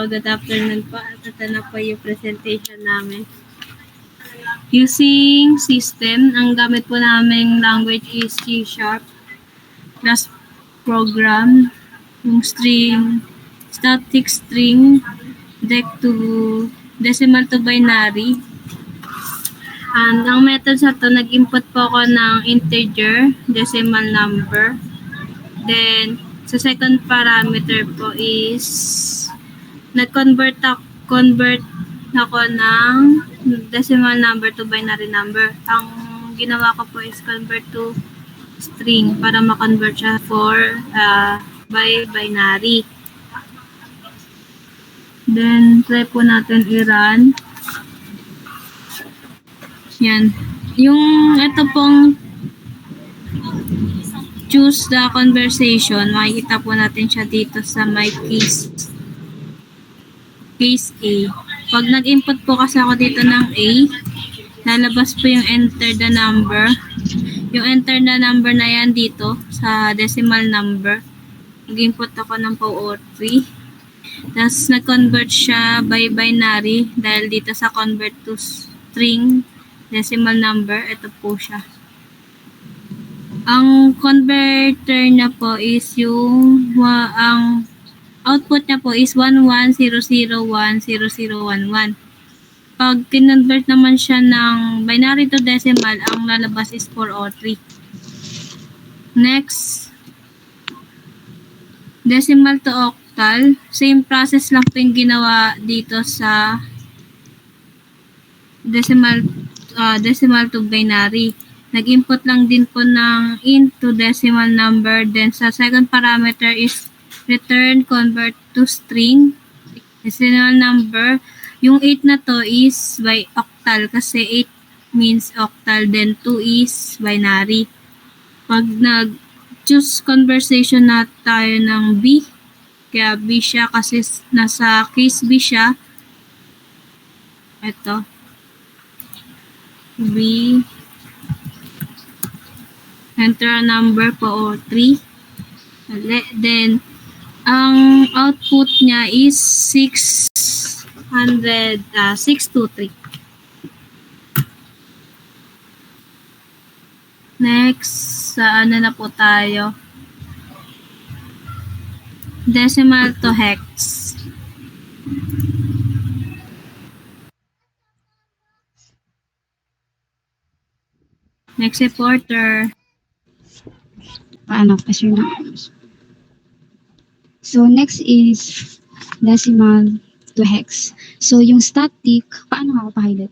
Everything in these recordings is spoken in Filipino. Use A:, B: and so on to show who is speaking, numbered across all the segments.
A: good afternoon po. Ito na po yung presentation namin. Using system, ang gamit po naming language is C#, class program, yung string, static string, dec to decimal to binary. And ang method sa to, nag-input po ako ng integer, decimal number. Then, sa second parameter po is nag-convert ako ng decimal number to binary number. Ang ginawa ko po is convert to string para ma-convert siya by binary. Then, try po natin i-run. Yan. Yung ito pong choose the conversation, makikita po natin siya dito sa my case A. Pag nag-input po kasi ako dito ng A, lalabas po yung enter the number. Yung enter the number na yan dito sa decimal number. Nag-input ako ng PO3. Tapos nag-convert siya by binary dahil dito sa convert to string decimal number, ito po siya. Ang converter na po is yung ang output niya po is 1100100011. Pag kinonvert naman siya ng binary to decimal, ang lalabas is 403. Next, decimal to octal. Same process lang po yung ginawa dito sa decimal to binary. Nag-input lang din po ng int to decimal number. Then sa second parameter is return convert to string decimal number. Yung 8 na to is by octal kasi 8 means octal, then 2 is binary. Pag nag-choose conversation na tayo ng B, kaya B siya kasi nasa case B siya. Ito. B. Enter a number po, 3. Then, ang output niya is 623. Next, sa ano na po tayo? Decimal to hex. Next reporter.
B: Paano kasi na. So next is decimal to hex. So yung static, paano ako pa-highlight?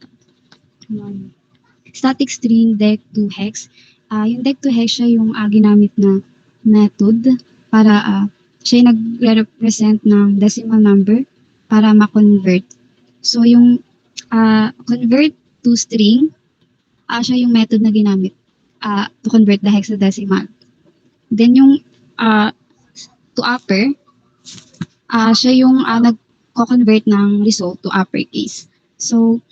B: Static string dec to hex. Yung dec to hex siya yung ginamit na method para siya yung nagre-represent ng decimal number para ma-convert. So yung convert to string, siya yung method na ginamit to convert the hexadecimal. Then yung to upper, siya yung nagko-convert ng result to uppercase. So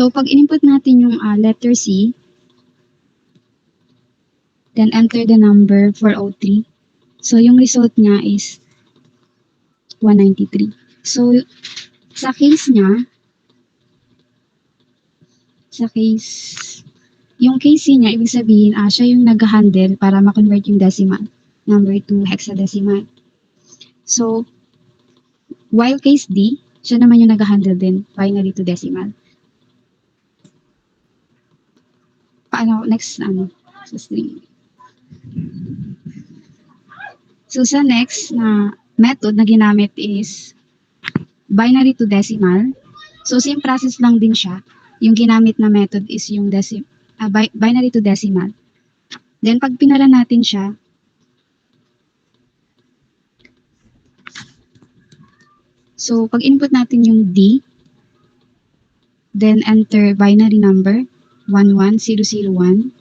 B: pag in-input natin yung letter C, then enter the number 403. So yung result niya is 193. So sa case niya, yung case niya, ibig sabihin, siya yung nag-handle para ma-convert yung decimal number to hexadecimal. So, while case D, siya naman yung nag-handle din binary to decimal. Paano, next, sa string. So, sa next na method na ginamit is binary to decimal. So, same process lang din siya. Yung ginamit na method is yung binary to decimal. Then, pag pinara natin siya, so pag input natin yung D, then enter binary number 11001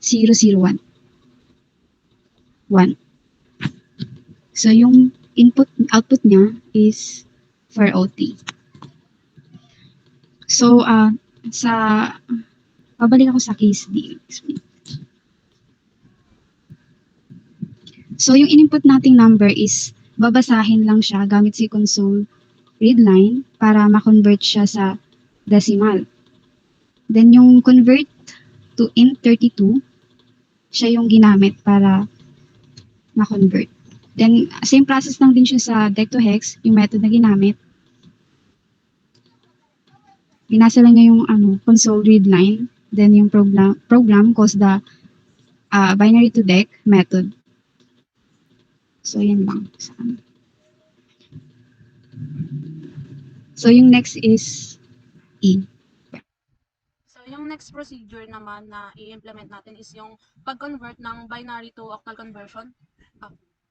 B: 001 1. So yung output niya is 403. So pabalik ako sa case D. So yung in-input nating number is babasahin lang siya gamit si console readline para ma-convert siya sa decimal. Then yung convert to int32, siya yung ginamit para ma-convert. Then same process lang din siya sa dec2hex, yung method na ginamit. Binasa lang niya yung console readline, then yung program calls the binary to dec method. So yan lang. So yung next is E.
C: So, yung next procedure naman na i-implement natin is yung pag-convert ng binary to octal conversion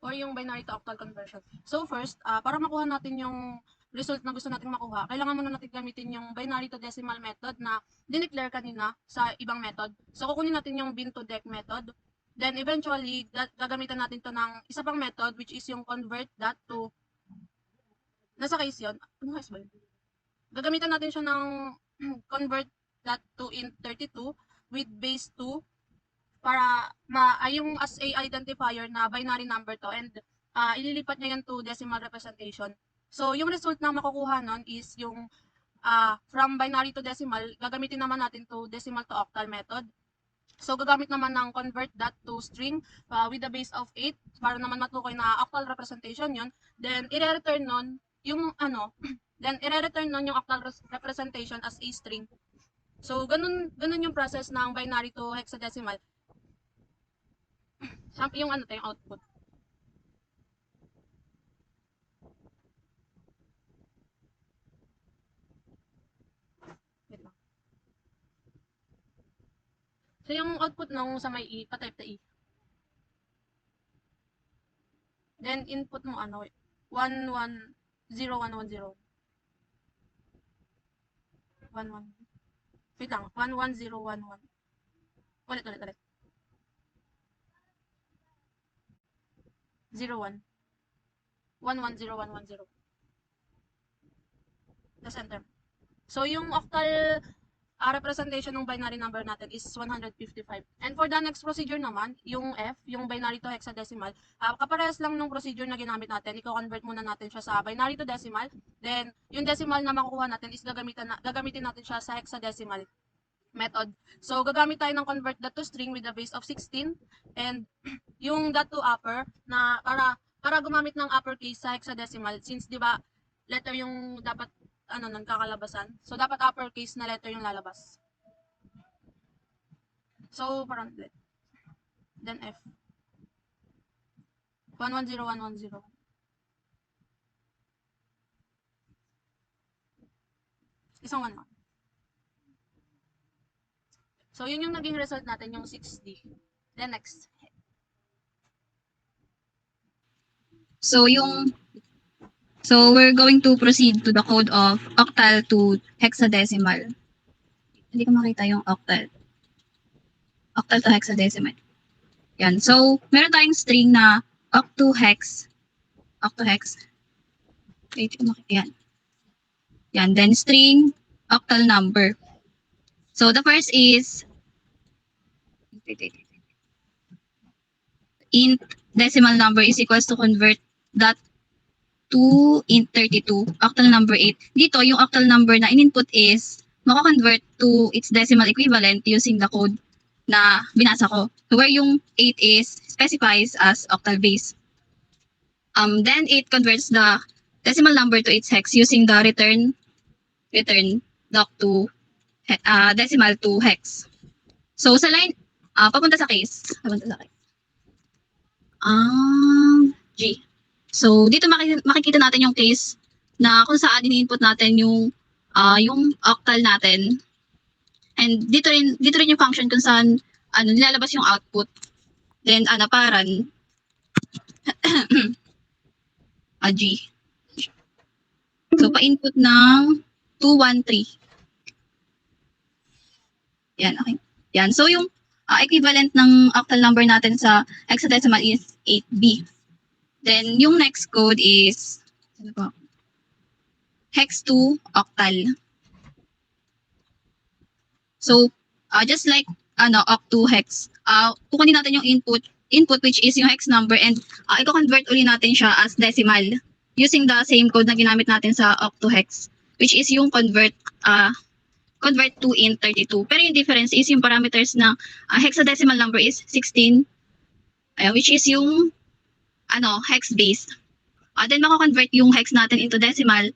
C: or yung binary to octal conversion. So, first, para makuha natin yung result na gusto natin makuha, kailangan muna natin gamitin yung binary to decimal method na dineclare kanina sa ibang method. So, kukunin natin yung bin to dec method. Then, eventually, gagamitan natin to ng isa pang method which is yung convert that to, nasa case yun, ano case ba yun? Gagamitan natin siya ng convert that to int32 with base 2 para yung as a identifier na binary number to, and ililipat niya yan to decimal representation. So, yung result na makukuha nun is yung from binary to decimal, gagamitin naman natin to decimal to octal method. So, gagamit naman ng convert that to string with the base of 8 para naman matukoy na octal representation yun. Then, i-return nun yung yung octal representation as a string. So, ganun yung process ng binary to hexadecimal. Yung yung output. Wait lang. So, yung output nung sa may E, pa-type na E. Then, input mo 110. 11. Wait lang, 11011. Ulit. 01. 110110. Tapos enter. So, yung octal representation ng binary number natin is 155. And for the next procedure naman, yung F, yung binary to hexadecimal, kaparehas lang ng procedure na ginamit natin. I-convert muna natin siya sa binary to decimal. Then, yung decimal na makukuha natin is gagamitin natin siya sa hexadecimal method. So, gagamit tayo ng convert that to string with a base of 16 and yung that to upper na para gumamit ng uppercase sa hexadecimal since 'di ba letter yung dapat nagkakalabasan. So, dapat uppercase na letter yung lalabas. So, parang then F. 110110. Isang 1. So, yun yung naging result natin, yung 6D. Then next.
D: So we're going to proceed to the code of octal to hexadecimal. Hindi ko makita yung octal. Octal to hexadecimal. Yan. So, meron tayong string na octo-hex. Wait, hindi ko makita yan. Yan. Then, string octal number. So, the first is int decimal number is equals to convert that to int32, octal number 8. Dito, yung octal number na in-input is mako-convert to its decimal equivalent using the code na binasa ko. So, where yung 8 is specifies as octal base. Then, it converts the decimal number to its hex using the return doc to decimal to hex. So, sa line, papunta sa case. G. So, dito makikita natin yung case na kung saan ini-input natin yung octal natin. And dito rin yung function kung saan nilalabas yung output. Then, paran. G. So, pa-input ng 213. Yan, okay. Yan. So, yung equivalent ng octal number natin sa hexadecimal is 8B. Then, yung next code is hex to octal. So, just like oct to hex, kukunin natin yung input input which is yung hex number and i-convert uli natin siya as decimal using the same code na ginamit natin sa octohex which is yung convert to int 32. Pero yung difference is yung parameters na hexadecimal number is 16 which is yung hex base. Then mako-convert yung hex natin into decimal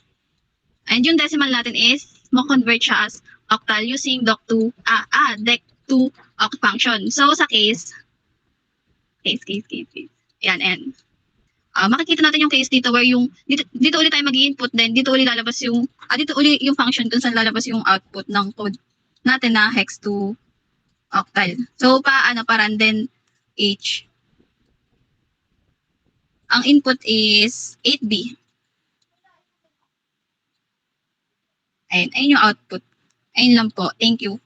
D: and yung decimal natin is mako-convert siya as octal using dec2 oct function. So sa case. Yan, and makikita natin yung case dito where yung dito ulit tayo mag-i-input then dito ulit lalabas yung dito ulit yung function kung saan lalabas yung output ng code natin na hex to octal. So parang then h ang input is 8b. Ayun yung output. Ayun lang po. Thank you.